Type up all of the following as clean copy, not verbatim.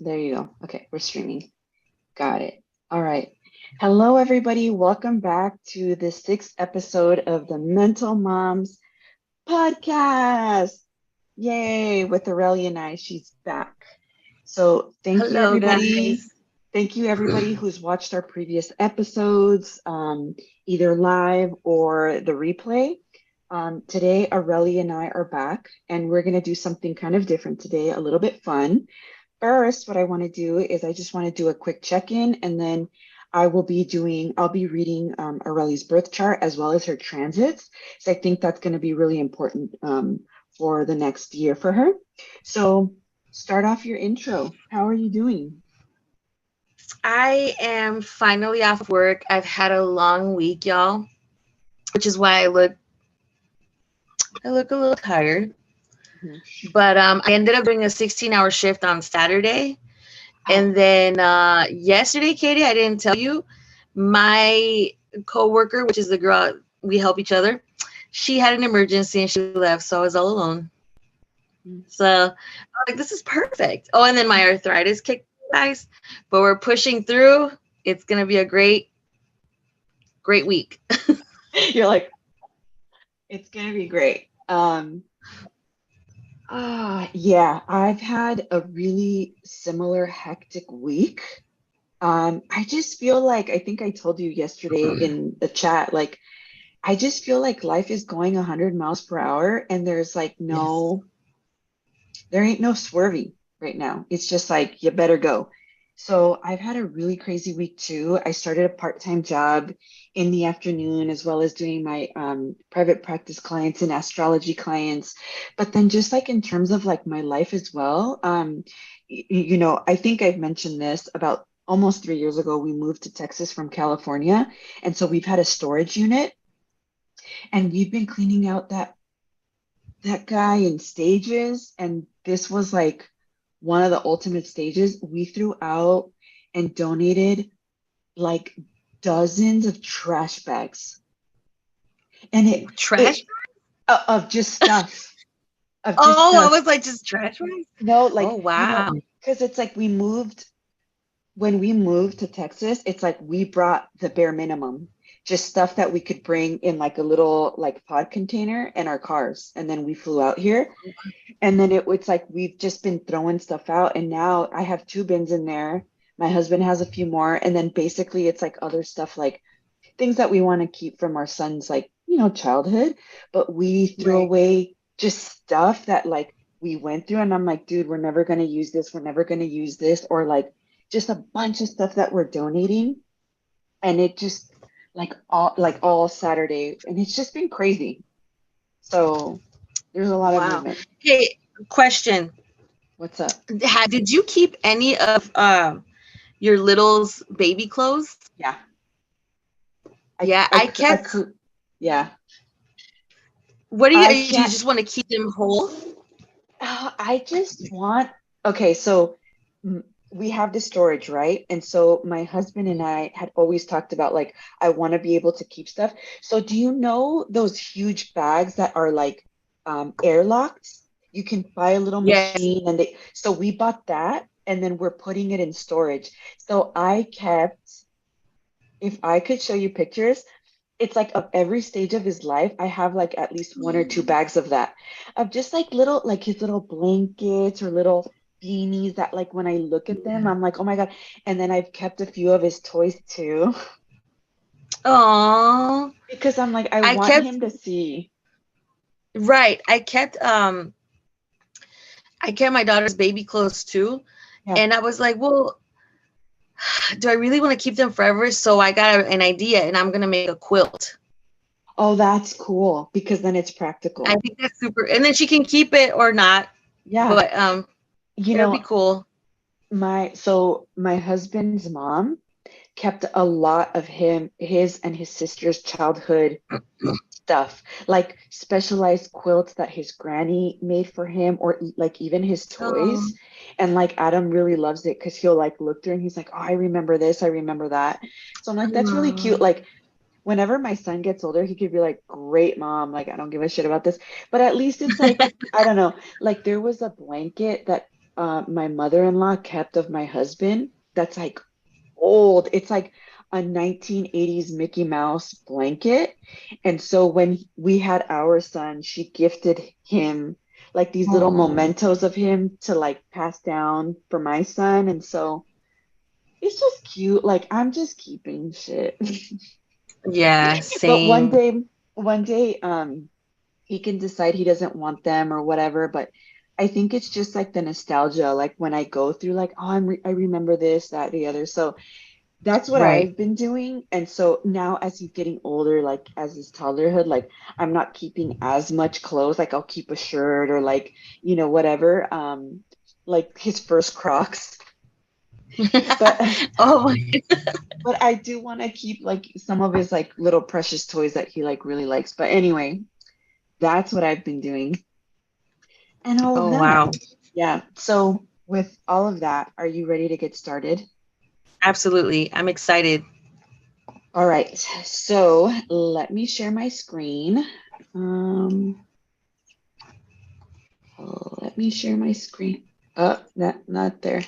There you go. Okay, we're streaming. Got it. All right. Hello, everybody. Welcome back to the sixth episode of the Mental Moms podcast. Yay, with Aurelia and I, she's back. So thank you, Hello, everybody. guys. Thank you, everybody who's watched our previous episodes, either live or the replay. Today, Aurelia and I are back, and we're going to do something kind of different today, a little bit fun. First, what I want to do is I just want to do a quick check-in, and then I'll be reading Aurelia's birth chart as well as her transits. So I think that's going to be really important for the next year for her. So start off your intro. How are you doing? I am finally off work. I've had a long week, y'all, which is why I look a little tired. Mhm. But I ended up doing a 16-hour shift on Saturday. Oh, And then yesterday, Katie, I didn't tell you, my coworker, which is the girl we help each other, she had an emergency and she left, so I was all alone. mm, So I'm like, this is perfect. Oh, and then my arthritis kicked, guys, but we're pushing through. It's gonna be a great week. you're like, it's gonna be great. Yeah, I've had a really similar hectic week. I just feel like I think I told you yesterday in the chat, like I just feel like life is going 100 miles per hour and there's like Yes. there ain't no swerving right now. It's just like you better go. So I've had a really crazy week too. I started a part-time job in the afternoon as well as doing my private practice clients and astrology clients. But then just like in terms of like my life as well, I think I've mentioned this about almost 3 years ago, we moved to Texas from California. And so we've had a storage unit and we've been cleaning out that guy in stages, and this was like one of the ultimate stages. We threw out and donated like dozens of trash bags, and it Trash? of just stuff, of just Oh, I stuff. was like, just trash bags? No, Oh, like wow. because it's like we moved when we moved to Texas, it's like we brought the bare minimum, just stuff that we could bring in like a little like pod container in our cars, and then we flew out here. And then it's like we've just been throwing stuff out, and now I have two bins in there. My husband has a few more, and then basically it's like other stuff like things that we want to keep from our son's like, childhood, but we threw Right. away just stuff that like we went through, and I'm like, dude, we're never going to use this. We're never going to use this, or like just a bunch of stuff that we're donating, and it just like all Saturday, and it's just been crazy. So there's a lot of Wow. movement. Hey, question. What's up? Did you keep any of your little's baby clothes? Yeah. Yeah, I kept. Yeah. What do I you can't, just want to keep them whole? I just want, okay, so we have the storage, right? And so my husband and I had always talked about like, I want to be able to keep stuff. So do you know those huge bags that are like airlocked? You can buy a little Yes. machine so we bought that and then we're putting it in storage. So if I could show you pictures, it's like of every stage of his life, I have like at least one or two bags of that, of just like little, like his little blankets or little beanies that like when I look at them, I'm like, oh my God. And then I've kept a few of his toys too, Oh, because I'm like, I I want kept him to see. right. I kept my daughter's baby clothes too, Yeah. and I was like, well, do I really want to keep them forever? So I got an idea, and I'm gonna make a quilt. Oh, that's cool because then it's I practical. think that's super, and then she can keep it or not, Yeah. but You it'll be know, cool. my husband's mom kept a lot of his and his sister's childhood stuff, like specialized quilts that his granny made for him, or like even his Oh, toys. And like Adam really loves it because he'll like look through and he's like, oh, I remember this, I remember that. So I'm like, that's really cute. oh, Like whenever my son gets older, he could be like, great mom, like I don't give a shit about this. But at least it's like, I don't know, like there was a blanket that my mother-in-law kept of my husband. That's like old. It's like a 1980s Mickey Mouse blanket. And so when we had our son, she gifted him like these little Oh, mementos of him to like pass down for my son. And so it's just cute. Like I'm just keeping shit. yeah, But same. one day, he can decide he doesn't want them or whatever. But I think it's just like the nostalgia, like when I go through, like, oh, I remember this, that, the other. So that's what Right. I've been doing. And so now, as he's getting older, like as his toddlerhood, like I'm not keeping as much clothes. Like I'll keep a shirt or like, whatever. Like his first Crocs. But Oh my. but I do want to keep like some of his like little precious toys that he like really likes. But anyway, that's what I've been doing. And all of Oh that. wow. Yeah. So with all of that, are you ready to get started? Absolutely. I'm excited. All right. So let me share my screen. Um, let me share my screen. Oh, not there.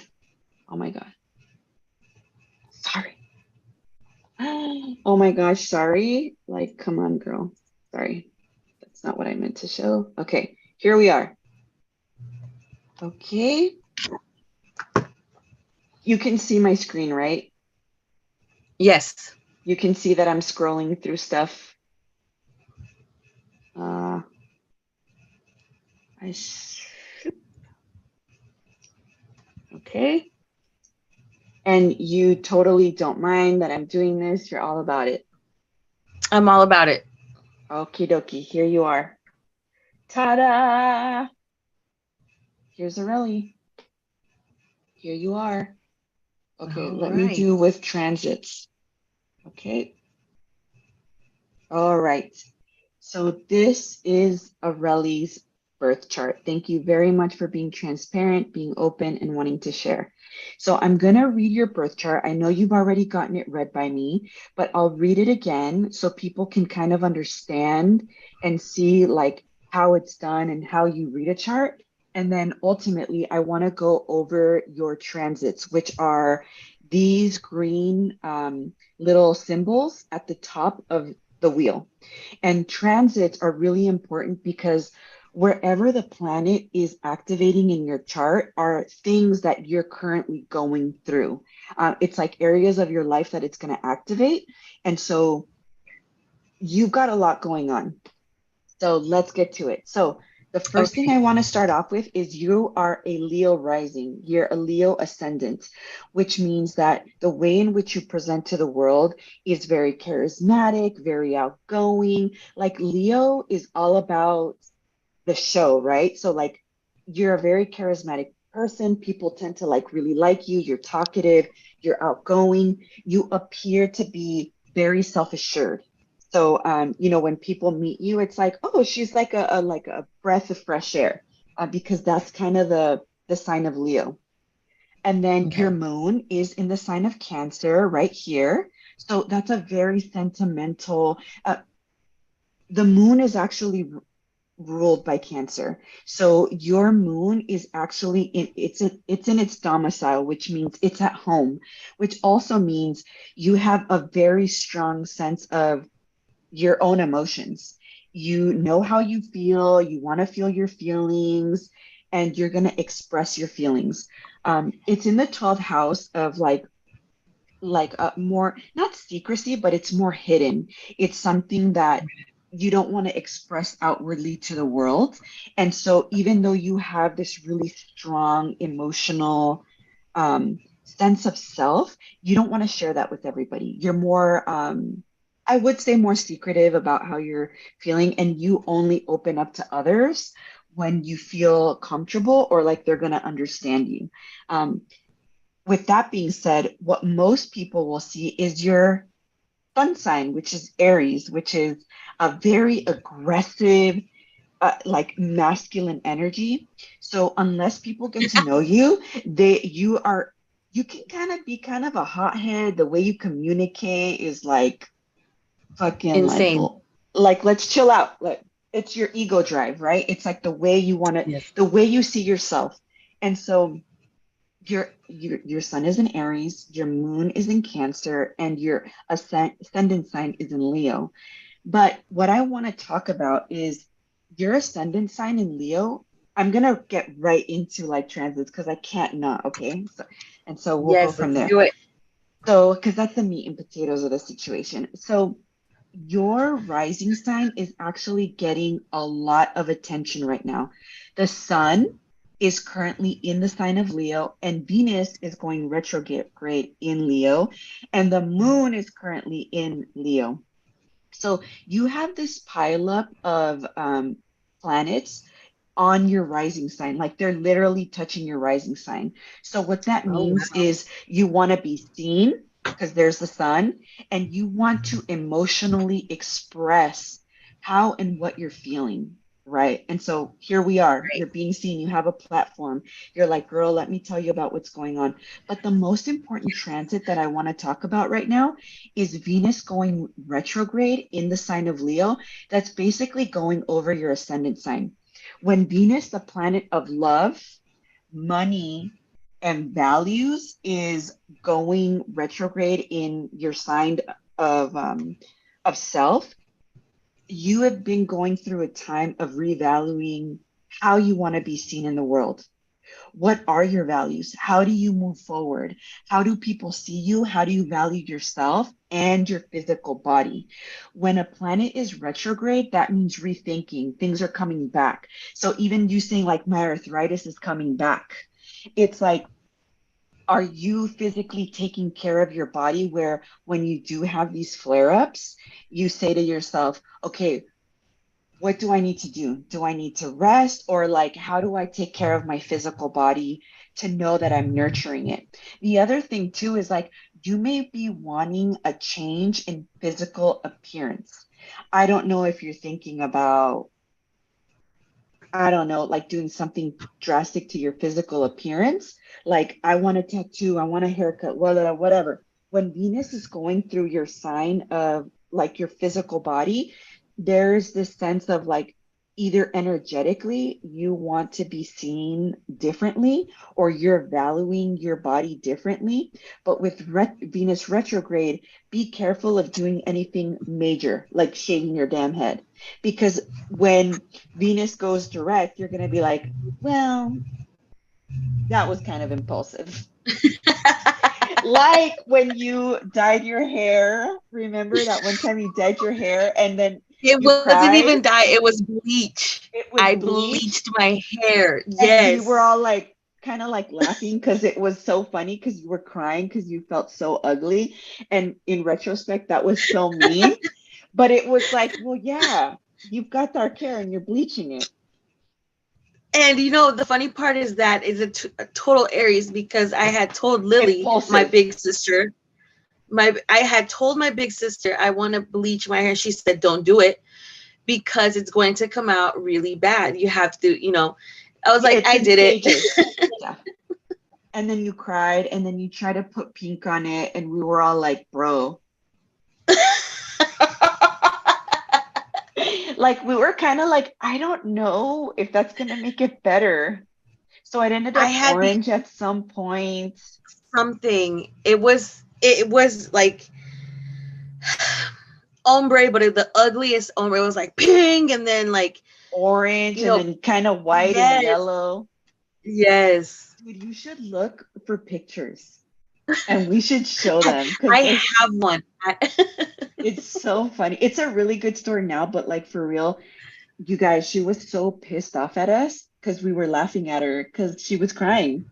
Oh my God. Sorry. Oh my gosh, sorry. Like, come on, girl. Sorry. That's not what I meant to show. Okay, here we are. Okay. You can see my screen, right? Yes. You can see that I'm scrolling through stuff. Uh, I okay. And you totally don't mind that I'm doing this. You're all about it. I'm all about it. Okie dokie. Here you are. Ta-da! Here's a rally. Here you are. Okay, All let me right. do with transits. Okay. All right. So this is Aureli's birth chart. Thank you very much for being transparent, being open, and wanting to share. So I'm going to read your birth chart. I know you've already gotten it read by me, but I'll read it again so people can kind of understand and see like how it's done and how you read a chart. And then ultimately, I want to go over your transits, which are these green little symbols at the top of the wheel. And transits are really important because wherever the planet is activating in your chart are things that you're currently going through. It's like areas of your life that it's going to activate. And so you've got a lot going on. So let's get to it. So the first thing I Okay. want to start off with is you are a Leo rising. You're a Leo ascendant, which means that the way in which you present to the world is very charismatic, very outgoing. Like Leo is all about the show, right? So like you're a very charismatic person. People tend to like really like you. You're talkative, you're outgoing, you appear to be very self-assured. So when people meet you, it's like, oh, she's like a breath of fresh air, because that's kind of the sign of Leo. And then your Okay. moon is in the sign of Cancer right here. So that's a very sentimental. The moon is actually ruled by Cancer. So your moon is actually it's in its domicile, which means it's at home, which also means you have a very strong sense of your own emotions. You know how you feel, you want to feel your feelings, and you're going to express your feelings. It's in the 12th house of like more not secrecy, but it's more hidden. It's something that you don't want to express outwardly to the world. And so even though you have this really strong emotional sense of self, you don't want to share that with everybody. You're more I would say more secretive about how you're feeling, and you only open up to others when you feel comfortable or like they're going to understand you. Um, with that being said, what most people will see is your sun sign, which is Aries, which is a very aggressive, like masculine energy. So unless people get to know you, you can kind of be kind of a hothead. The way you communicate is like fucking Insane. like let's chill out. Like it's your ego drive, right? It's like the way you want to, Yes. the way you see yourself. And so your sun is in Aries, your moon is in Cancer, and your ascendant sign is in Leo. But what I want to talk about is your ascendant sign in Leo. I'm gonna get right into like transits because I can't not, okay? So we'll go Yes, from let's there. do it. So, because that's the meat and potatoes of the situation. So your rising sign is actually getting a lot of attention right now. The sun is currently in the sign of Leo, and Venus is going retrograde in Leo, and the moon is currently in Leo. So you have this pileup of planets on your rising sign, like they're literally touching your rising sign. So what that Oh means wow. is you want to be seen because there's the sun, and you want to emotionally express how and what you're feeling. Right. And so here we are. Right. You're being seen. You have a platform. You're like, girl, let me tell you about what's going on. But the most important transit that I want to talk about right now is Venus going retrograde in the sign of Leo. That's basically going over your ascendant sign. When Venus, the planet of love, money, and values, is going retrograde in your sign of self, you have been going through a time of revaluing how you want to be seen in the world. What are your values? How do you move forward? How do people see you? How do you value yourself and your physical body? When a planet is retrograde, that means rethinking. Things are coming back. So even you saying like my arthritis is coming back, it's like, are you physically taking care of your body where when you do have these flare ups, you say to yourself, okay, what do I need to do? Do I need to rest? Or like, how do I take care of my physical body to know that I'm nurturing it? The other thing too is like, you may be wanting a change in physical appearance. I don't know if you're thinking about, I don't know, like doing something drastic to your physical appearance. Like, I want a tattoo, I want a haircut, whatever. When Venus is going through your sign of like your physical body, there's this sense of like either energetically you want to be seen differently or you're valuing your body differently. But with Venus retrograde, be careful of doing anything major, like shaving your damn head. Because when Venus goes direct, you're going to be like, well, that was kind of impulsive. Like when you dyed your hair. Remember that one time you dyed your hair and then It you wasn't cried? even dye, it was bleach. It was I bleach. bleached my hair. And we were Yes. all like, kind of like laughing because it was so funny because you were crying because you felt so ugly. And in retrospect, that was so mean. But it was like, well, yeah, you've got dark hair and you're bleaching it. And the funny part is that is a total Aries because I had told Lily, my Impulsive. big sister, I had told my big sister I want to bleach my hair. She said, "Don't do it because it's going to come out really bad. You have to." I was like, It's I in did it. stages. Yeah. And then you cried and then you tried to put pink on it. And we were all like, bro, like we were kind of like, I don't know if that's going to make it better. So it ended I up had the orange at some point, something. It was like ombre, but the ugliest ombre was like pink, and then like orange, you and know, then kind of white and yes, yellow. yes. Dude, you should look for pictures and we should show I, them because I they're have one. it's so funny. It's a really good story now, but like for real, you guys, she was so pissed off at us because we were laughing at her because she was crying.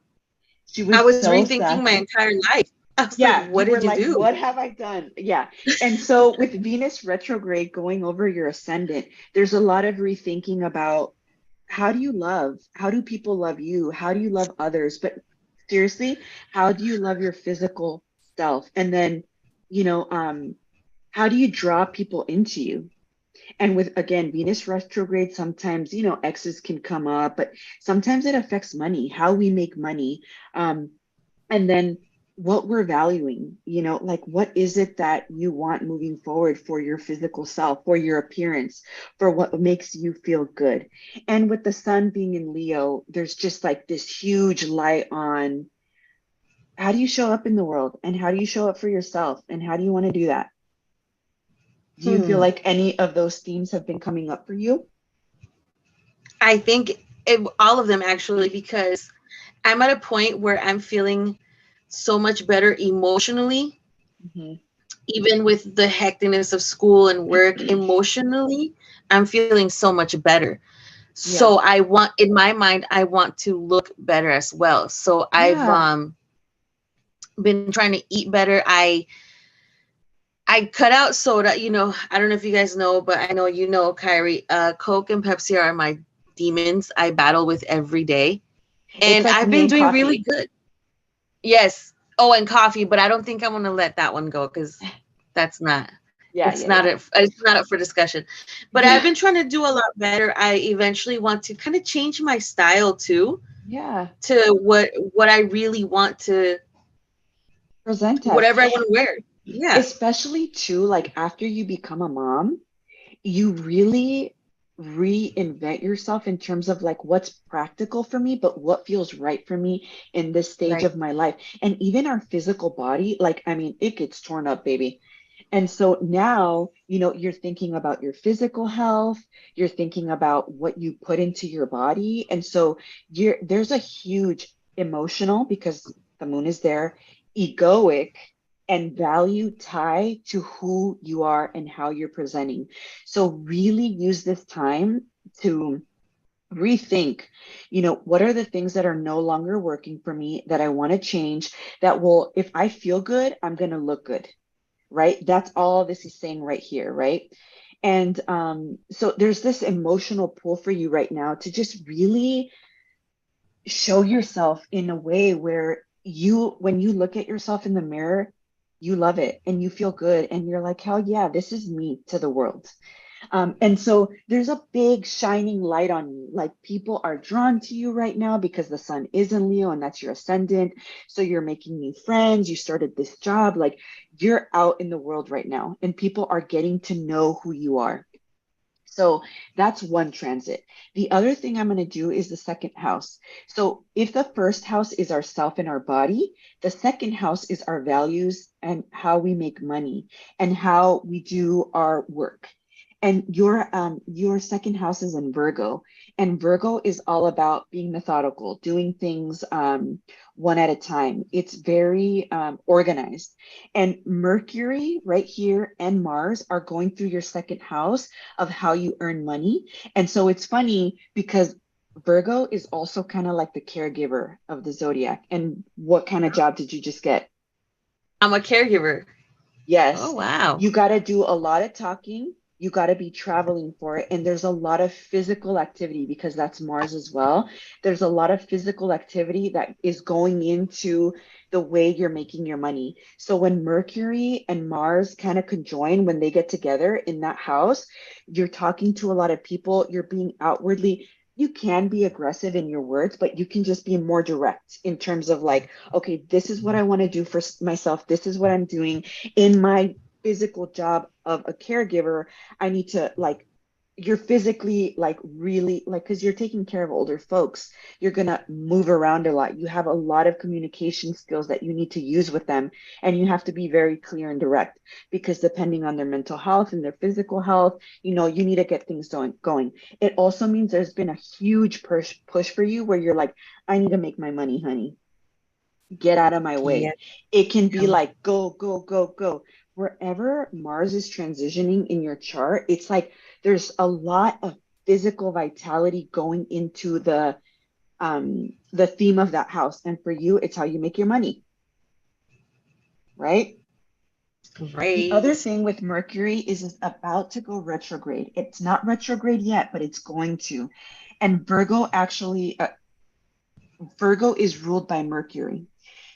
She I was was so rethinking my sassy. entire life. I was like, Yeah, what you were did you like, do? what have I done? Yeah. And so with Venus retrograde going over your ascendant, there's a lot of rethinking about how do you love? How do people love you? How do you love others? But seriously, how do you love your physical self? And then, you know, how do you draw people into you? And with again, Venus retrograde, sometimes, exes can come up, but sometimes it affects money, how we make money. And then what we're valuing, like what is it that you want moving forward for your physical self, for your appearance, for what makes you feel good. And with the sun being in Leo, there's just like this huge light on how do you show up in the world and how do you show up for yourself and how do you want to do that? Do you feel Hmm. like any of those themes have been coming up for you? I think all of them actually, because I'm at a point where I'm feeling so much better emotionally, Hmm. even with the hecticness of school and work. Emotionally, I'm feeling so much better. Yeah. So I want, in my mind, I want to look better as well. So I've Yeah. been trying to eat better. I cut out soda. I don't know if you guys know, but I know you know, Kyrie. Coke and Pepsi are my demons. I battle with every day, It's and like I've me been and doing really coffee. good. Yes. Oh, and coffee, but I don't think I want to let that one go because that's not. Yeah, It's yeah, not yeah. it's not up for discussion. But I've Yeah. been trying to do a lot better. I eventually want to kind of change my style too, Yeah. to what I really want to, Present us. whatever I want to wear. Yeah. Especially too, like after you become a mom, you really reinvent yourself in terms of like what's practical for me, but what feels right for me in this stage Right. of my life. And even our physical body, like, I mean, it gets torn up, baby. And so now, you're thinking about your physical health, you're thinking about what you put into your body. And so there's a huge emotional, because the moon is there, egoic and value tie to who you are and how you're presenting. So really use this time to rethink, what are the things that are no longer working for me that I want to change, that will, if I feel good, I'm going to look good, right? That's all this is saying right here, right? And so there's this emotional pull for you right now to just really show yourself in a way where when you look at yourself in the mirror, you love it and you feel good and you're like, hell yeah, this is me to the world. And so there's a big shining light on you. Like people are drawn to you right now because the sun is in Leo and that's your ascendant. So you're making new friends. You started this job. Like you're out in the world right now and people are getting to know who you are. So that's one transit. The other thing I'm going to do is the second house. So if the first house is our self and our body, the second house is our values and how we make money and how we do our work. And your second house is in Virgo, and Virgo is all about being methodical, doing things one at a time. It's very organized. And Mercury right here and Mars are going through your second house of how you earn money. And so it's funny because Virgo is also kind of like the caregiver of the zodiac. And what kind of job did you just get? I'm a caregiver. Oh Yes, wow. you got to do a lot of talking. You got to be traveling for it. And there's a lot of physical activity because that's Mars as well. There's a lot of physical activity that is going into the way you're making your money. So when Mercury and Mars kind of conjoin, when they get together in that house, you're talking to a lot of people. You're being outwardly, you can be aggressive in your words, but you can just be more direct in terms of like, okay, this is what I want to do for myself. This is what I'm doing in my physical job of a caregiver. I need to like, you're physically like really like, because you're taking care of older folks, you're going to move around a lot. You have a lot of communication skills that you need to use with them, and you have to be very clear and direct because depending on their mental health and their physical health, you need to get things going. It also means there's been a huge push for you where you're like, I need to make my money, honey, get out of my Yeah. way. It can be like go, go, go, go. Wherever Mars is transitioning in your chart, it's like there's a lot of physical vitality going into the theme of that house. And for you, it's how you make your money, right? The other Right. thing with Mercury is it's about to go retrograde. It's not retrograde yet, but it's going to. And Virgo is ruled by Mercury.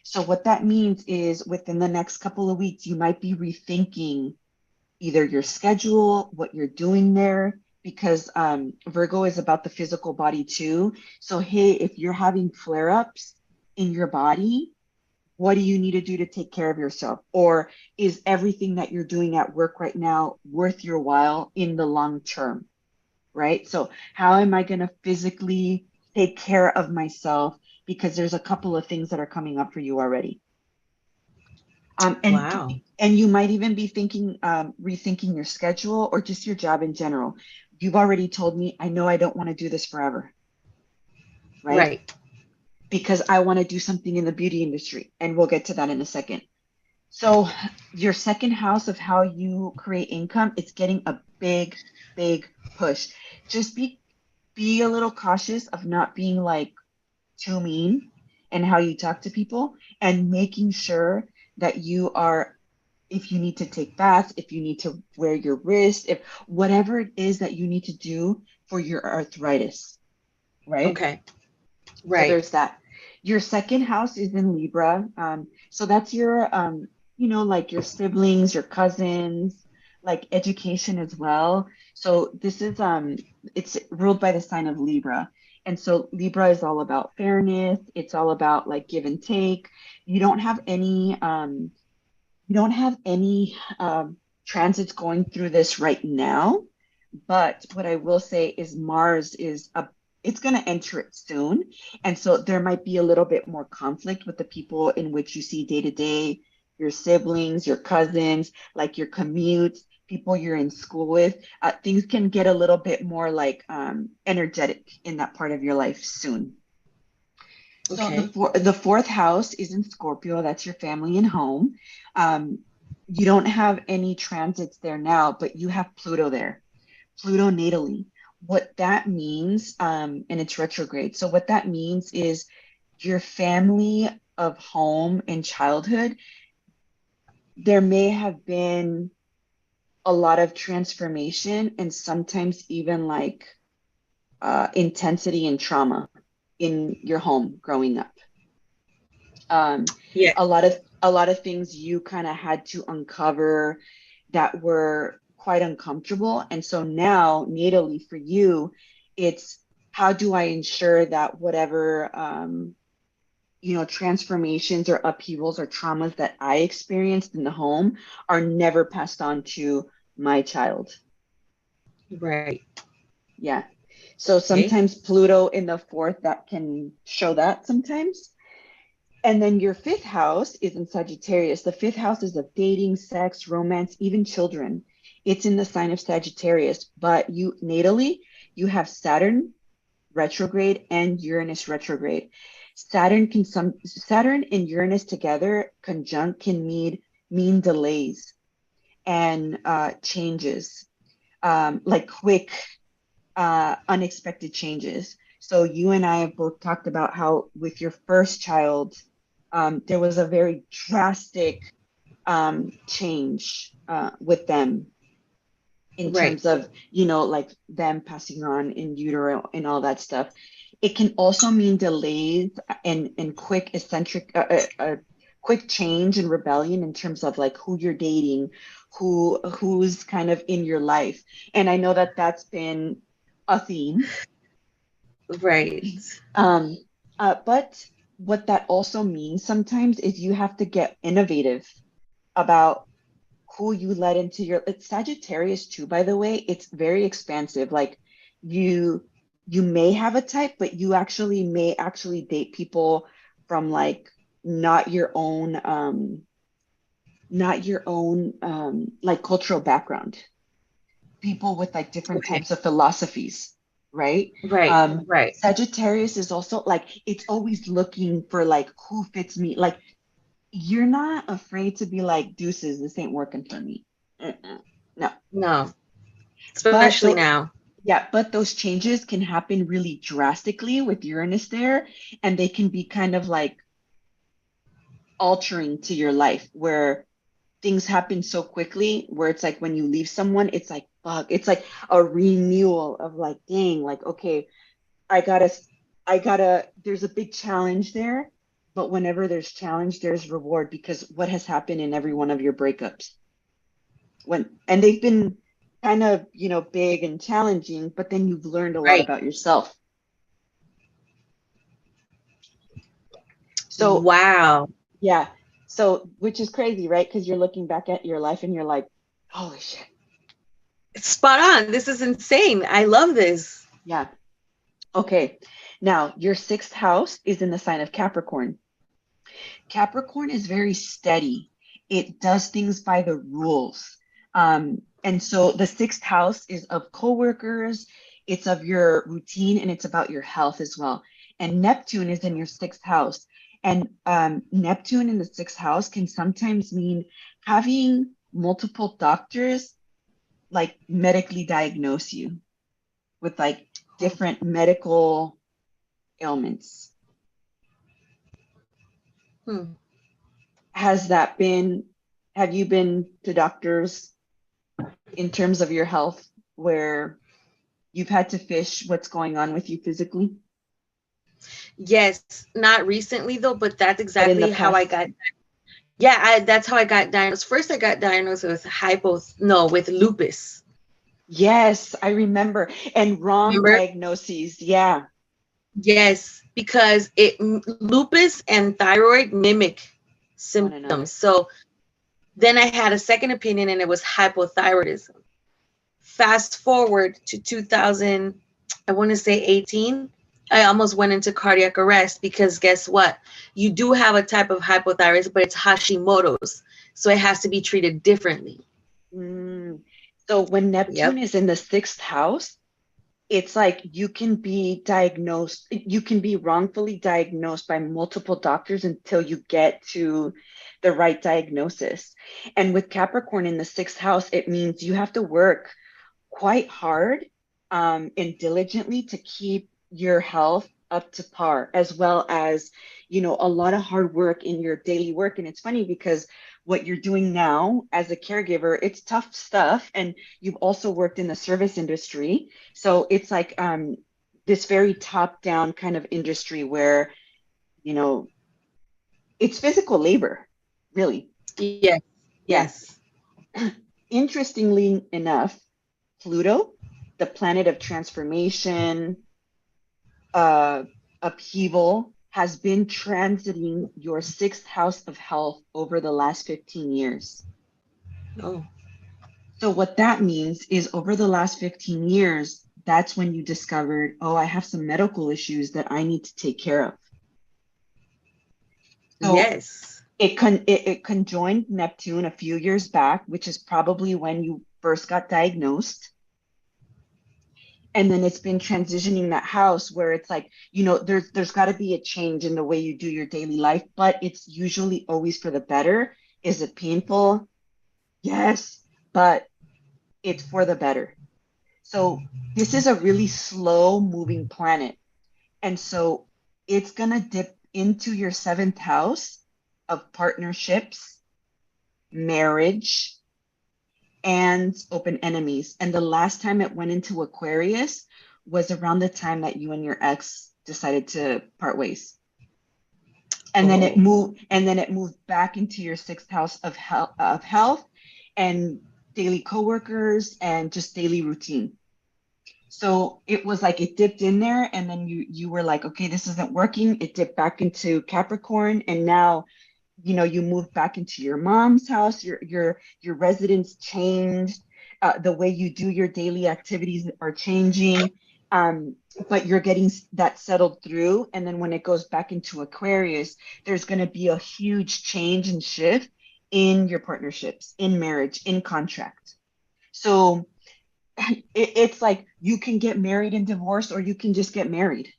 So what that means is within the next couple of weeks, you might be rethinking either your schedule, what you're doing there, because Virgo is about the physical body too. So hey, if you're having flare-ups in your body, What do you need to do to take care of yourself? Or is everything that you're doing at work right now worth your while in the long term? Right? So, how am I going to physically take care of myself? Because there's a couple of things that are coming up for you already. Wow. And you might even be thinking, rethinking your schedule or just your job in general. You've already told me, I know I don't want to do this forever, right? Right. Because I want to do something in the beauty industry, and we'll get to that in a second. So, your second house of how you create income, it's getting a big push. Just be a little cautious of not being like too mean and how you talk to people, and making sure that you are, if you need to take baths, if you need to wear your wrist, if whatever it is that you need to do for your arthritis, right? Okay. So Right. there's that. Your second house is in Libra. So that's your, like your siblings, your cousins, like education as well. So this is, it's ruled by the sign of Libra. And so Libra is all about fairness. It's all about like give and take. You don't have any, you don't have any transits going through this right now. But what I will say is Mars is it's going to enter it soon. And so there might be a little bit more conflict with the people in which you see day to day, your siblings, your cousins, like your commutes, people you're in school with. Things can get a little bit more like energetic in that part of your life soon. So Okay. the fourth house is in Scorpio. That's your family and home. Um, you don't have any transits there now, but you have Pluto there. Pluto natally. What that means, and it's retrograde. So what that means is your family of home and childhood, there may have been a lot of transformation and sometimes even like intensity and trauma in your home growing up. Um, Yeah. a lot of things you kind of had to uncover that were quite uncomfortable. And so now, natally for you, it's how do I ensure that whatever transformations or upheavals or traumas that I experienced in the home are never passed on to my child. Right. Yeah. So Okay. sometimes Pluto in the fourth that can show that sometimes. And then your fifth house is in Sagittarius. The fifth house is of dating, sex, romance, even children. It's in the sign of Sagittarius, but you natally, you have Saturn retrograde and Uranus retrograde. Saturn and Uranus together conjunct can mean delays and changes, like quick, unexpected changes. So you and I have both talked about how with your first child, there was a very drastic change with them in Right. terms of, like them passing on in utero and all that stuff. It can also mean delays and quick quick change and rebellion in terms of like who you're dating, who's kind of in your life. And I know that that's been a theme. Right. Um, but what that also means sometimes is you have to get innovative about who you let into your, it's Sagittarius too, by the way. It's very expansive. Like you you may have a type, but you actually may actually date people from like not your own like cultural background. People with like different Okay. types of philosophies, right? Right. Right. Sagittarius is also like it's always looking for like who fits me. Like you're not afraid to be like deuces, this ain't working for me. Mm-mm. No. No. But Especially though, now. yeah, but those changes can happen really drastically with Uranus there, and they can be kind of like altering to your life where things happen so quickly where it's like when you leave someone, it's like fuck, it's like a renewal of like, dang, like okay, I gotta, there's a big challenge there, but whenever there's challenge, there's reward because what has happened in every one of your breakups and they've been kind of, big and challenging, but then you've learned a lot Right. about yourself. So Wow. Yeah. So, which is crazy, right? Because you're looking back at your life and you're like, holy shit. It's spot on. This is insane. I love this. Yeah. Okay. Now, your sixth house is in the sign of Capricorn. Capricorn is very steady. It does things by the rules. And so the sixth house is of coworkers, it's of your routine, and it's about your health as well. And Neptune is in your sixth house. And Neptune in the sixth house can sometimes mean having multiple doctors like medically diagnose you with like different medical ailments. Hmm. Has that been, have you been to doctors in terms of your health where you've had to fish what's going on with you physically, Yes, not recently though, but that's but in the exactly how I past? got. Yeah, that's how I got diagnosed. First, I got diagnosed with with lupus. Yes, I remember. And wrong Remember? diagnoses. Yeah, Yes, because lupus and thyroid mimic one symptoms. another. So then I had a second opinion, and it was hypothyroidism. Fast forward to 2000, I want to say 18. I almost went into cardiac arrest because guess what? You do have a type of hypothyroidism, but it's Hashimoto's. So it has to be treated differently. Mm. So when Neptune Yep. is in the sixth house, it's like you can be diagnosed, you can be wrongfully diagnosed by multiple doctors until you get to the right diagnosis. And with Capricorn in the sixth house, it means you have to work quite hard and diligently to keep your health up to par, as well as, a lot of hard work in your daily work. And it's funny because what you're doing now as a caregiver, it's tough stuff. And you've also worked in the service industry. So it's like this very top down kind of industry where, you know, it's physical labor, really. Yes. Yeah. Yes. Interestingly enough, Pluto, the planet of transformation, uh, upheaval, has been transiting your sixth house of health over the last 15 years. Oh. So, what that means is over the last 15 years, that's when you discovered, oh, I have some medical issues that I need to take care of. So, Yes. it conjoined Neptune a few years back, which is probably when you first got diagnosed. And then it's been transitioning that house where it's like, there's got to be a change in the way you do your daily life, but it's usually always for the better. Is it painful? Yes, but it's for the better. So this is a really slow moving planet, and so it's going to dip into your seventh house of partnerships, marriage, and open enemies. And the last time it went into Aquarius was around the time that you and your ex decided to part ways. Oh. And then it moved back into your sixth house of health and daily coworkers and just daily routine. So it was like it dipped in there, and then you were like, okay, this isn't working. It dipped back into Capricorn, and now you move back into your mom's house, your residence changed, the way you do your daily activities are changing, um, but you're getting that settled through. And then when it goes back into Aquarius, there's going to be a huge change and shift in your partnerships, in marriage, in contract. So it's like you can get married and divorce, or you can just get married.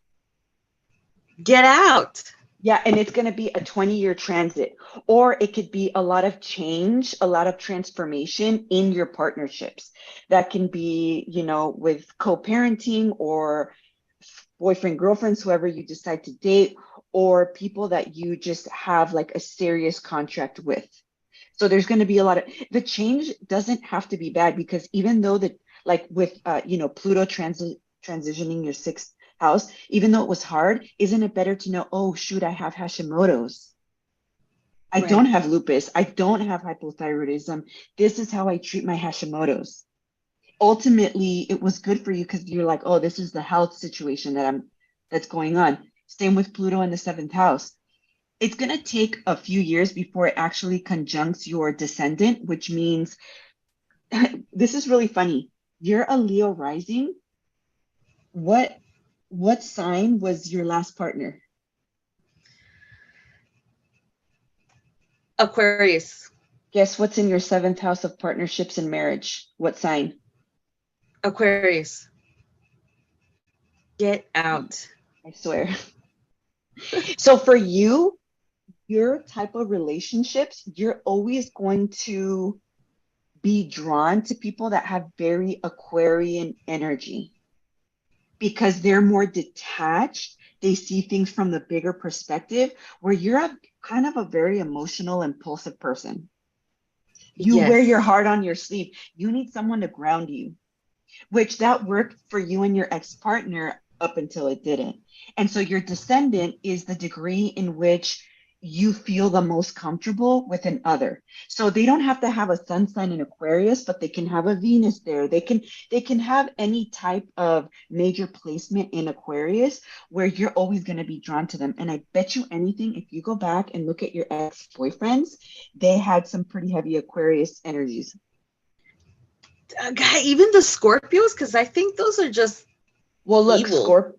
Get out. Yeah, and it's going to be a 20-year transit, or it could be a lot of change, a lot of transformation in your partnerships. That can be, with co-parenting or boyfriend, girlfriends, whoever you decide to date, or people that you just have like a serious contract with. So there's going to be a lot of the change doesn't have to be bad, because even though that, like with Pluto transitioning your sixth house, even though it was hard, isn't it better to know, oh shoot, I have Hashimoto's, I don't Right. have lupus, I don't have hypothyroidism, this is how I treat my Hashimoto's. Ultimately it was good for you because you're like, oh, this is the health situation that's going on. Same with Pluto in the seventh house. it's going to take a few years before it actually conjuncts your descendant, which means this is really funny. You're a Leo rising. What what sign was your last partner? Aquarius. Guess what's in your seventh house of partnerships and marriage? What sign? Aquarius. Get out. I swear. So for you, your type of relationships, you're always going to be drawn to people that have very Aquarian energy because they're more detached. They see things from the bigger perspective, where you're kind of a very emotional, impulsive person. You wear your Yes. heart on your sleeve. You need someone to ground you, which that worked for you and your ex-partner up until it didn't. And so your descendant is the degree in which you feel the most comfortable with an other. So they don't have to have a sun sign in Aquarius, but they can have a Venus there. They can have any type of major placement in Aquarius where you're always going to be drawn to them. And I bet you anything, if you go back and look at your ex-boyfriends, they had some pretty heavy Aquarius energies. Even the Scorpios, because I think those are just Well, look, evil.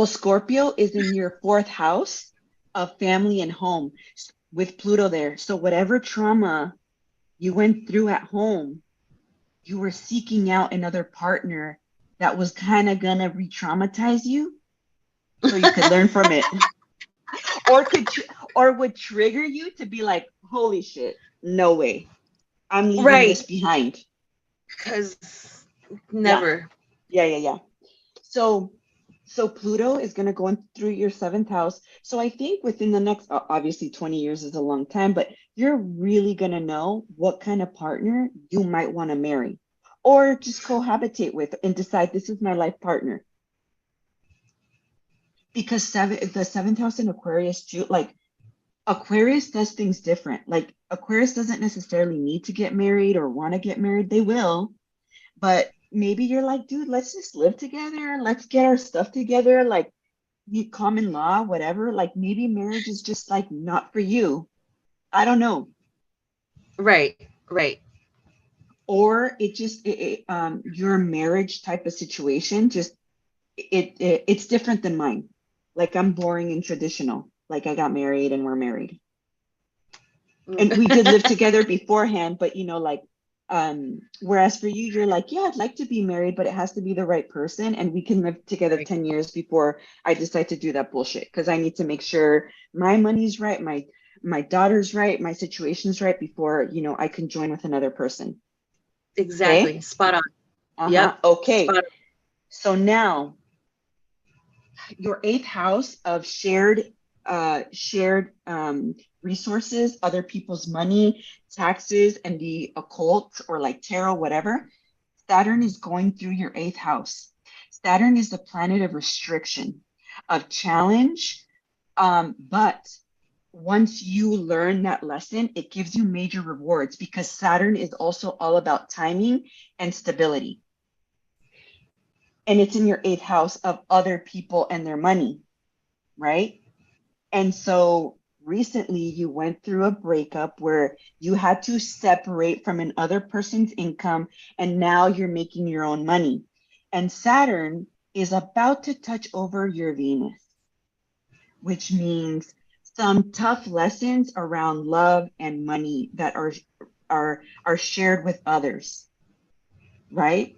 Scorpio is in your fourth house of family and home with Pluto there. So whatever trauma you went through at home, you were seeking out another partner that was kind of gonna re-traumatize you so you could learn from it. Or or would trigger you to be like, holy shit, no way. I'm leaving this Right. behind. Because Yeah, never. yeah. So Pluto is going to go in through your seventh house. So I think within the next, obviously 20 years is a long time, but you're really going to know what kind of partner you might want to marry or just cohabitate with and decide this is my life partner. Because the seventh house in Aquarius too, like Aquarius does things different. Like Aquarius doesn't necessarily need to get married or want to get married. They will, but maybe you're like, dude, let's just live together. Let's get our stuff together. Like, you common law, whatever, like maybe marriage is just like not for you. I don't know. Right. Right. Or it just your marriage type of situation just it's different than mine. Like I'm boring and traditional. Like I got married and we're married. And we did live together beforehand, but like whereas for you, you're like, yeah, I'd like to be married, but it has to be the right person. And we can live together Right. 10 years before I decide to do that bullshit. Because I need to make sure my money's right, my daughter's right, my situation's right before, I can join with another person. Exactly. Okay. Spot on. Uh-huh. Yep. Okay. Spot on. So now your eighth house of shared resources, other people's money, taxes, and the occult or like tarot, whatever. Saturn is going through your eighth house. Saturn is the planet of restriction, of challenge. But once you learn that lesson, it gives you major rewards because Saturn is also all about timing and stability. And it's in your eighth house of other people and their money, right? And so recently you went through a breakup where you had to separate from another person's income and now you're making your own money. And Saturn is about to touch over your Venus, which means some tough lessons around love and money that are shared with others, right?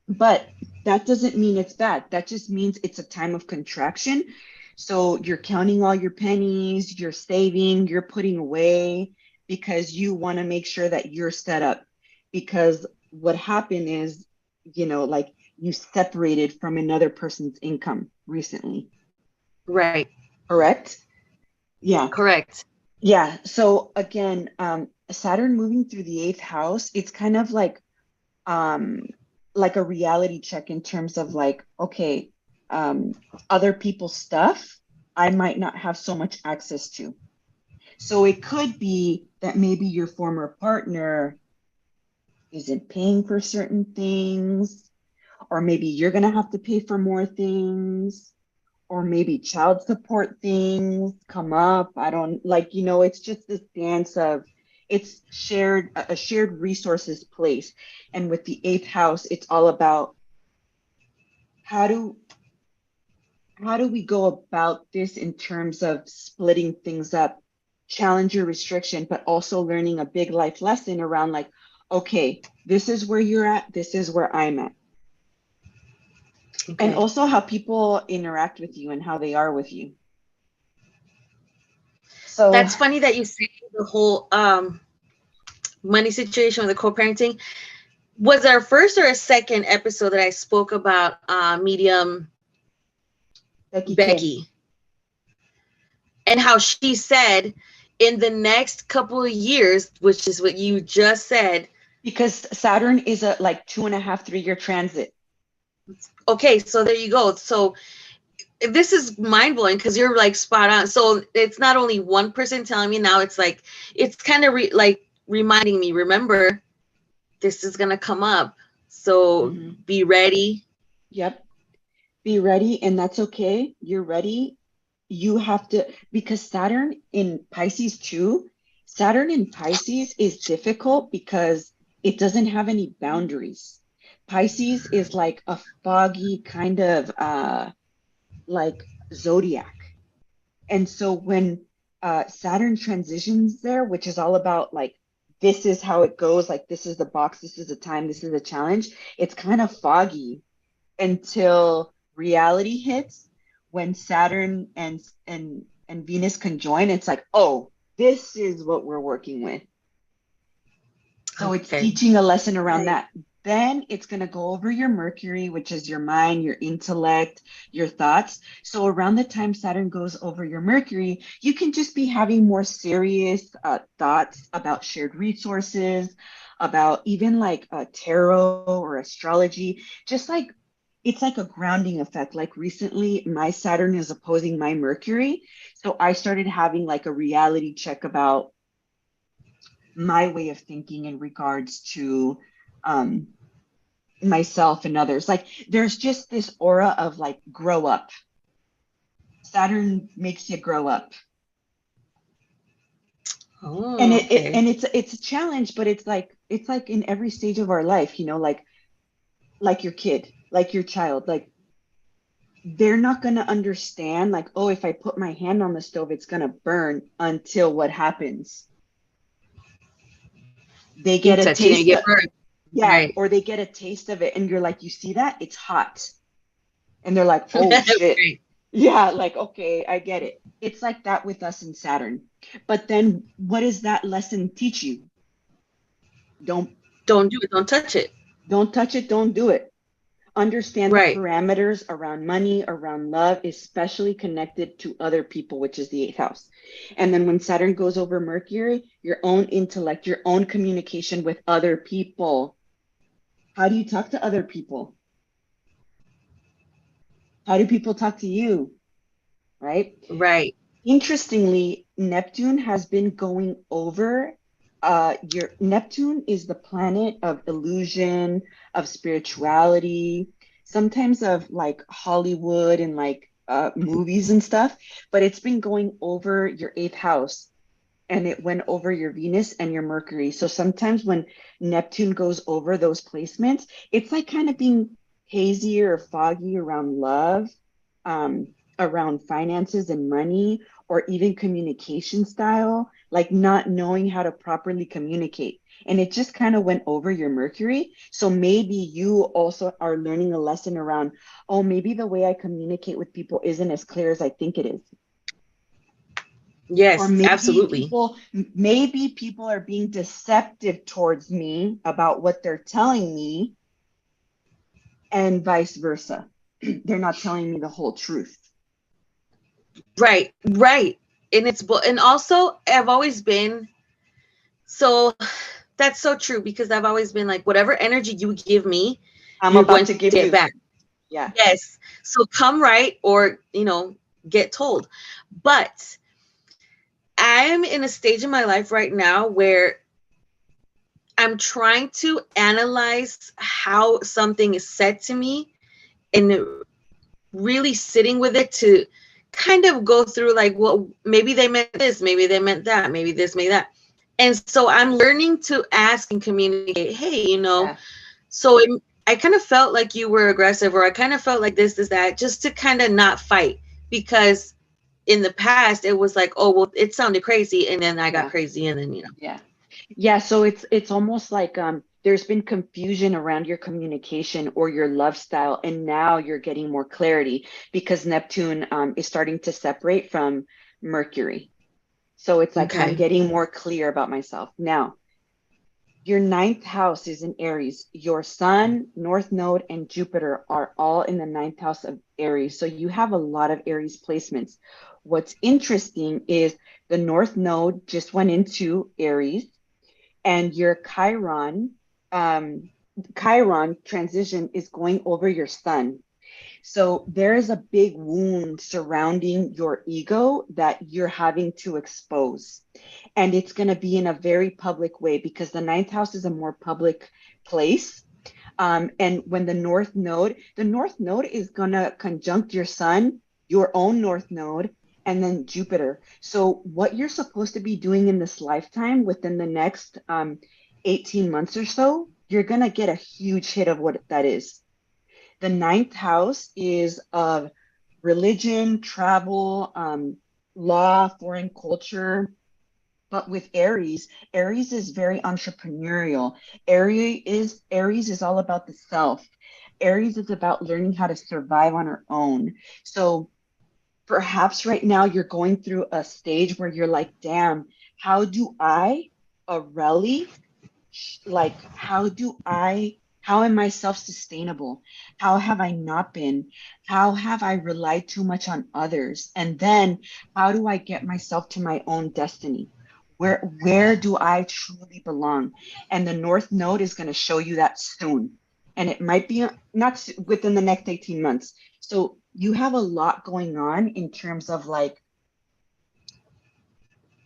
But that doesn't mean it's bad. That just means it's a time of contraction. So you're counting all your pennies, you're saving, you're putting away because you want to make sure that you're set up. Because what happened is, like you separated from another person's income recently, Right. correct? Yeah. Correct. Yeah. So again, Saturn moving through the eighth house, it's kind of um like a reality check in terms of like, okay, um other people's stuff I might not have so much access to. So it could be that maybe your former partner isn't paying for certain things, or maybe you're going to have to pay for more things, or maybe child support things come up. I don't like, it's just this dance of it's shared, a shared resources place. And with the eighth house, it's all about how do how do we go about this in terms of splitting things up, challenge your restriction, but also learning a big life lesson around like, okay, this is where you're at, this is where I'm at. And Okay. also how people interact with you and how they are with you. So That's funny that you say the whole money situation with the co-parenting. Was there a first or a second episode that I spoke about medium Becky K. Becky and how she said in the next couple of years, which is what you just said. Because Saturn is a like 2.5, 3 year transit. Okay, so there you go. So this is mind blowing because you're like spot on. So it's not only one person telling me now, it's like, it's kind of like reminding me, remember, this is going to come up. So be ready. Yep. Be ready. And that's okay. You're ready. You have to, because Saturn in Pisces too, Saturn in Pisces is difficult because it doesn't have any boundaries. Pisces is like a foggy kind of like zodiac. And so when Saturn transitions there, which is all about like, this is how it goes, like this is the box, this is the time, this is the challenge, it's kind of foggy until reality hits when Saturn and Venus conjoin. It's like, oh, this is what we're working with. So it's teaching a lesson around that. Then it's going to go over your Mercury, which is your mind, your intellect, your thoughts. So around the time Saturn goes over your Mercury, you can just be having more serious thoughts about shared resources, about even like tarot or astrology, just like it's like a grounding effect. Like recently, my Saturn is opposing my Mercury. So I started having like a reality check about my way of thinking in regards to myself and others. Like there's just this aura of like grow up. Saturn makes you grow up. Oh, And okay. it's a challenge, but it's like in every stage of our life, like your kid, like your child, like they're not going to understand like, oh, if I put my hand on the stove, it's going to burn until what happens? They You get a touch it and you taste get of, burned. yeah, Right. or they get a taste of it and you're like, you see that? It's hot. And they're like, oh shit. Right. Yeah, like, okay, I get it. It's like that with us in Saturn. But then what does that lesson teach you? Don't Don't do it. Don't touch it. don't touch it, don't do it. Understand the Right. parameters around money, around love, especially connected to other people, which is the eighth house. And then when Saturn goes over Mercury, your own intellect, your own communication with other people. How do you talk to other people? How do people talk to you? Right? Right. Interestingly, Neptune has been going over your Neptune is the planet of illusion, of spirituality, sometimes of like Hollywood and like movies and stuff, but it's been going over your eighth house and it went over your Venus and your Mercury. So sometimes when Neptune goes over those placements, it's like kind of being hazy or foggy around love, um, around finances and money, or even communication style, like not knowing how to properly communicate. And it just kind of went over your Mercury. So maybe you also are learning a lesson around, oh, maybe the way I communicate with people isn't as clear as I think it is. Or Yes, absolutely. maybe people are being deceptive towards me about what they're telling me, and vice versa. They're not telling me the whole truth. Right. Right. And also I've always been so that's so true because I've always been like, whatever energy you give me, I'm you're about going to to give get you. back. Yeah. Yes. So come right or, get told. But I'm in a stage in my life right now where I'm trying to analyze how something is said to me and really sitting with it to kind of go through like, well, maybe they meant this, maybe they meant that, maybe this, maybe that. And so I'm learning to ask and communicate, hey, Yeah. so I kind of felt like you were aggressive, or I kind of felt like this, that, just to kind of not fight. Because in the past, it was like, oh, well, it sounded crazy. And then I got Yeah. crazy. And then, Yeah. Yeah, so it's almost like there's been confusion around your communication or your love style, and now you're getting more clarity because Neptune is starting to separate from Mercury. So it's like I'm okay. getting more clear about myself. Now, your ninth house is in Aries. Your Sun, North Node, and Jupiter are all in the ninth house of Aries. So you have a lot of Aries placements. What's interesting is the North Node just went into Aries, and your um, Chiron transition is going over your Sun. So there is a big wound surrounding your ego that you're having to expose. And it's going to be in a very public way because the ninth house is a more public place. And when the North Node is going to conjunct your Sun, your own North Node, and then Jupiter. So, what you're supposed to be doing in this lifetime within the next 18 months or so, you're going to get a huge hit of what that is. The ninth house is of religion, travel, law, foreign culture. But with Aries, Aries is very entrepreneurial. Aries is all about the self. Aries is about learning how to survive on our own. So perhaps right now you're going through a stage where you're like, damn, how do I, Aurelie, like how am I self-sustainable? How have I not been? How have I relied too much on others? And then how do I get myself to my own destiny? Where do I truly belong? And the North Node is going to show you that soon. And it might be not within the next 18 months. So you have a lot going on in terms of like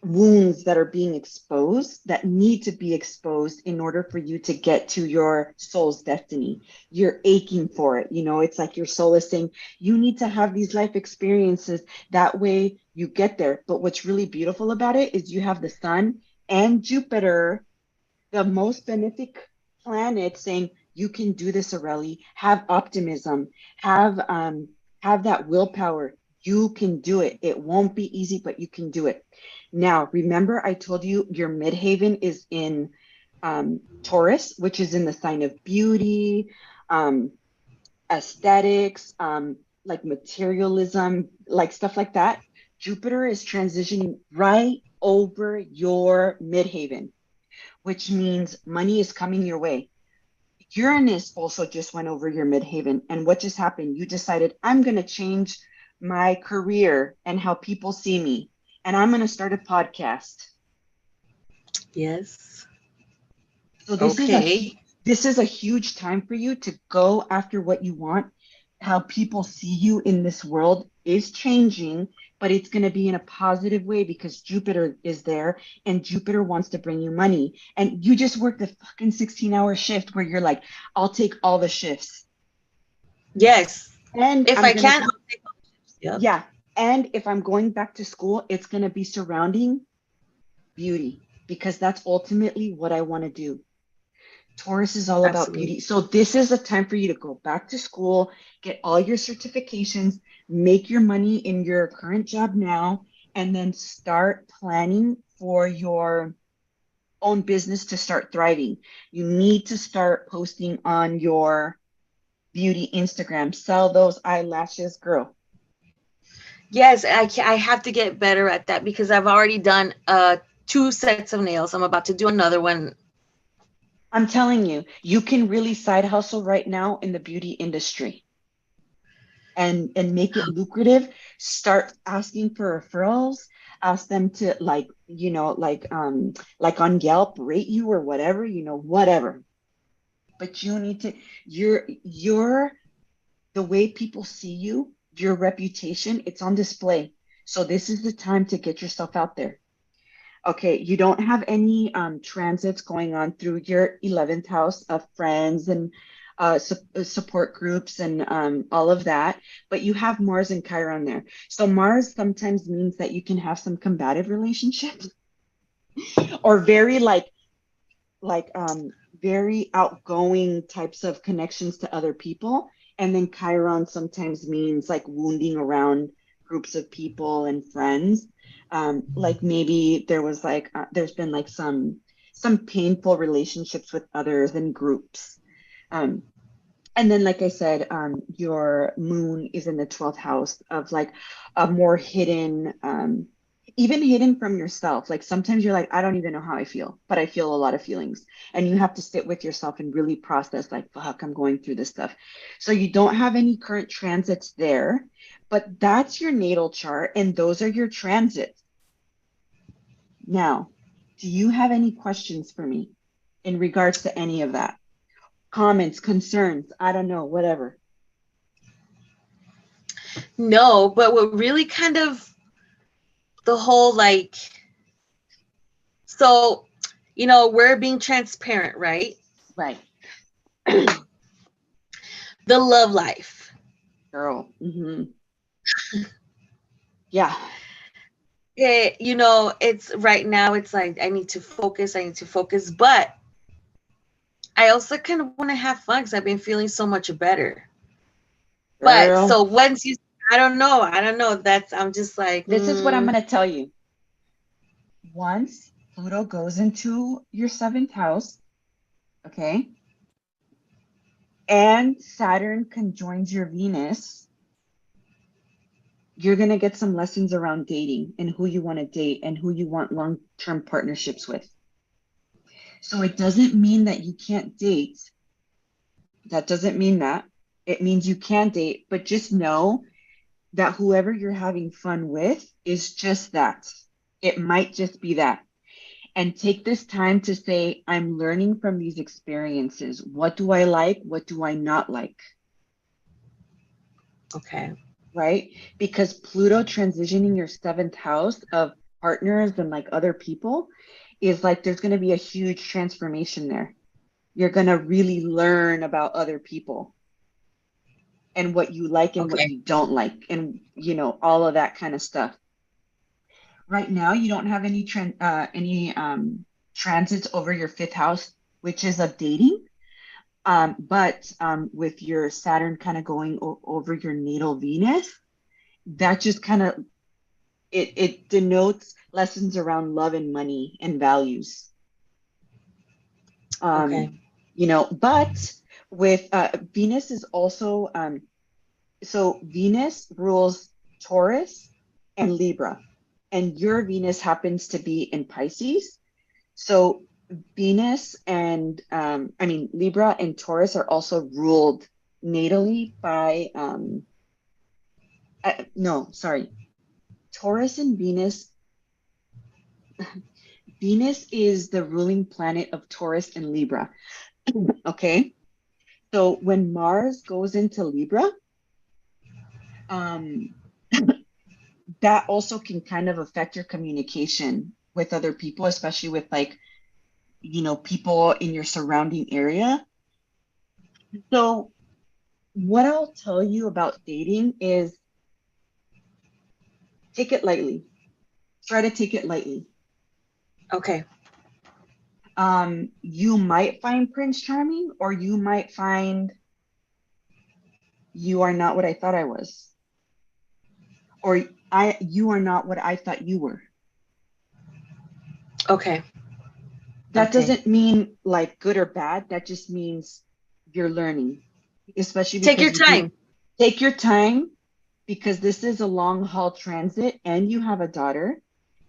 wounds that are being exposed that need to be exposed in order for you to get to your soul's destiny. You're aching for it. It's like your soul is saying, you need to have these life experiences. That way you get there. But what's really beautiful about it is you have the Sun and Jupiter, the most benefic planet, saying, you can do this, Aurelie. Have optimism. Have that willpower. You can do it. It won't be easy, but you can do it. Now, remember, I told you your midhaven is in Taurus, which is in the sign of beauty, um, aesthetics, like materialism, like stuff like that. Jupiter is transitioning right over your midhaven, which means money is coming your way. Uranus also just went over your midhaven. And what just happened? You decided, I'm going to change my career and how people see me. And I'm going to start a podcast. Yes. So Okay. this is a huge time for you to go after what you want. How people see you in this world is changing, but it's going to be in a positive way because Jupiter is there and Jupiter wants to bring you money. And you just worked a fucking 16-hour shift where you're like, I'll take all the shifts. Yes. And If I'm I going can, to, I'll take all the chips. Yep. yeah. And if I'm going back to school, it's going to be surrounding beauty because that's ultimately what I want to do. Taurus is all about Absolutely. beauty. So this is a time for you to go back to school, get all your certifications, make your money in your current job now, and then start planning for your own business to start thriving. You need to start posting on your beauty Instagram. Sell those eyelashes, girl. Yes, I have to get better at that because I've already done 2 sets of nails. I'm about to do another one. I'm telling you, you can really side hustle right now in the beauty industry and make it lucrative. Start asking for referrals. Ask them to like on Yelp rate you or whatever, whatever. But you need to you're the way people see you, your reputation, it's on display. So this is the time to get yourself out there. Okay, you don't have any transits going on through your 11th house of friends and support groups and all of that. But you have Mars and Chiron there. So Mars sometimes means that you can have some combative relationships or very very outgoing types of connections to other people. And then Chiron sometimes means like wounding around groups of people and friends. Like maybe there's been like some painful relationships with others and groups. Um, and then, like I said, your moon is in the 12th house of like a more hidden, even hidden from yourself. Like sometimes you're like, I don't even know how I feel, but I feel a lot of feelings. And you have to sit with yourself and really process, like, fuck, I'm going through this stuff. So you don't have any current transits there, but that's your natal chart, and those are your transits. Now, do you have any questions for me in regards to any of that? Comments, concerns, I don't know, whatever. No, but what really kind of the whole like, so, we're being transparent, right? Right. The love life. Girl. Yeah. It's right now, it's like, I need to focus, but I also kind of want to have fun because I've been feeling so much better. But Girl. so once I don't know. I'm just like, This is what I'm going to tell you. Once Pluto goes into your 7th house, okay, and Saturn conjoins your Venus, you're going to get some lessons around dating and who you want to date and who you want long-term partnerships with. So it doesn't mean that you can't date. That doesn't mean that. It means you can date, but just know that whoever you're having fun with is just that. It might just be that. And take this time to say, I'm learning from these experiences. What do I like? What do I not like? okay. Right? Because Pluto transitioning your 7th house of partners and like other people is like there's going to be a huge transformation there. You're going to really learn about other people and what you like and what Okay. you don't like, and all of that kind of stuff. Right now, you don't have any transits over your 5th house, which is of dating. But with your Saturn kind of going over your natal Venus, that just kind of it denotes lessons around love and money and values. Okay. But with Venus is also so Venus rules Taurus and Libra, and your Venus happens to be in Pisces. So Venus and Libra and Taurus are also ruled natally by no, sorry. Taurus and Venus. Venus is the ruling planet of Taurus and Libra. Okay. So when Mars goes into Libra, um, that also can kind of affect your communication with other people, especially with like, people in your surrounding area. So what I'll tell you about dating is take it lightly. Try to take it lightly. Okay. You might find Prince Charming, or you might find you are not what I thought I was, or you are not what I thought you were. Okay. That Okay. doesn't mean like good or bad. That just means you're learning, especially Take your because you do time. take your time, because this is a long haul transit and you have a daughter.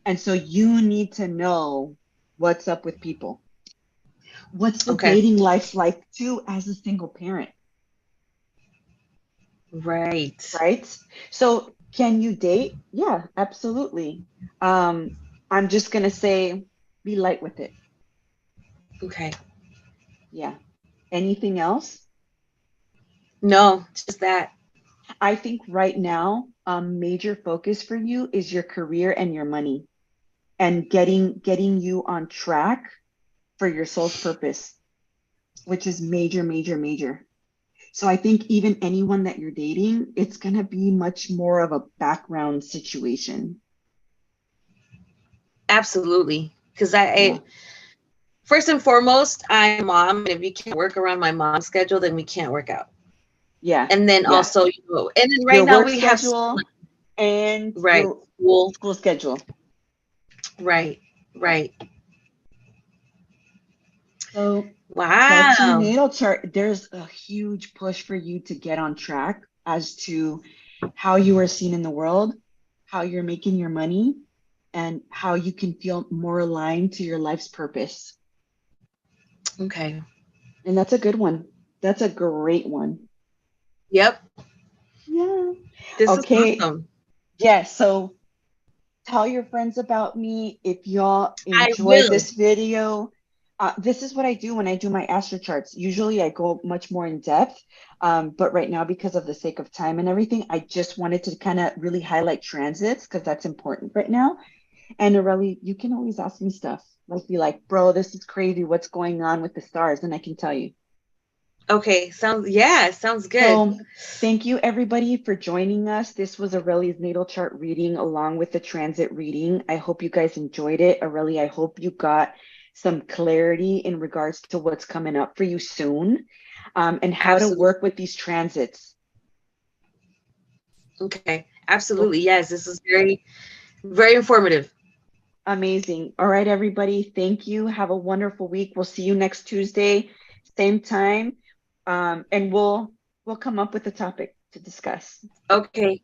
And so you need to know what's up with people. What's the Okay. dating life like too as a single parent, Right. right? So can you date? Yeah, absolutely. I'm just gonna say be light with it. Okay. Yeah. Anything else? No, just that. I think right now, major focus for you is your career and your money, and getting you on track for your soul's purpose, which is major, major, major. So I think even anyone that you're dating, it's going to be much more of a background situation. Absolutely. Because Yeah. first and foremost, I'm a mom, and if you can't work around my mom's schedule, then we can't work out. Yeah. And then Yeah. also, and then right Your now work we have schedule and right your school, school schedule. right, right. So that's your Wow. natal chart. There's a huge push for you to get on track as to how you are seen in the world, how you're making your money, and how you can feel more aligned to your life's purpose. Okay. And that's a good one. That's a great one. Yep. Yeah. This is Okay. awesome. Yeah. So tell your friends about me. If y'all I enjoyed will. this video, this is what I do when I do my astro charts. Usually I go much more in depth, but right now, because of the sake of time and everything, I just wanted to kind of really highlight transits because that's important right now. And Aurelie, you can always ask me stuff. Like, be like, bro, this is crazy. What's going on with the stars? And I can tell you. Okay. Sounds good. So thank you everybody for joining us. This was Aurelia's natal chart reading along with the transit reading. I hope you guys enjoyed it. Aurelia, I hope you got some clarity in regards to what's coming up for you soon, and how to Absolutely. work with these transits. Okay. So Absolutely. Yes. This is very, very informative. amazing. All right, everybody. Thank you. Have a wonderful week. We'll see you next Tuesday, same time. And we'll come up with a topic to discuss. Okay.